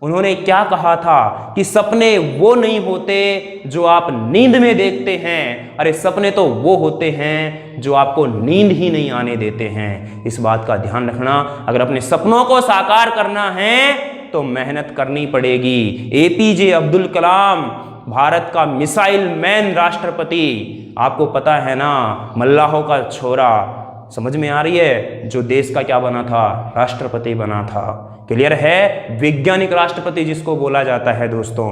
उन्होंने क्या कहा था कि सपने वो नहीं होते जो आप नींद में देखते हैं, अरे सपने तो वो होते हैं जो आपको नींद ही नहीं आने देते हैं। इस बात का ध्यान रखना, अगर अपने सपनों को साकार करना है तो मेहनत करनी पड़ेगी। APJ अब्दुल कलाम भारत का मिसाइल मैन राष्ट्रपति, आपको पता है ना, मल्लाहों का छोरा, समझ में आ रही है, जो देश का क्या बना था, राष्ट्रपति बना था। क्लियर है, वैज्ञानिक राष्ट्रपति जिसको बोला जाता है दोस्तों,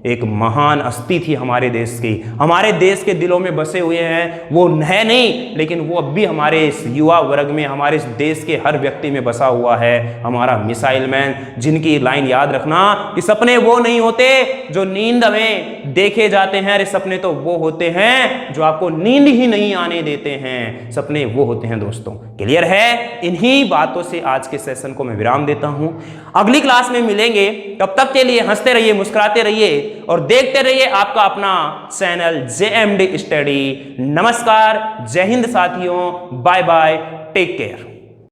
एक महान हस्ती थी हमारे देश की, हमारे देश के दिलों में बसे हुए हैं। वो है नहीं, लेकिन वो अब भी हमारे इस युवा वर्ग में, हमारे इस देश के हर व्यक्ति में बसा हुआ है, हमारा मिसाइल मैन, जिनकी लाइन याद रखना कि सपने वो नहीं होते जो नींद में देखे जाते हैं, अरे सपने तो वो होते हैं जो आपको नींद ही नहीं आने देते हैं, सपने वो होते हैं दोस्तों। क्लियर है, इन्हीं बातों से आज के सेशन को मैं विराम देता हूं। अगली क्लास में मिलेंगे, तब तक के लिए हंसते रहिए, मुस्कुराते रहिए और देखते रहिए आपका अपना चैनल JMD स्टडी। नमस्कार, जय हिंद साथियों, बाय बाय, टेक केयर।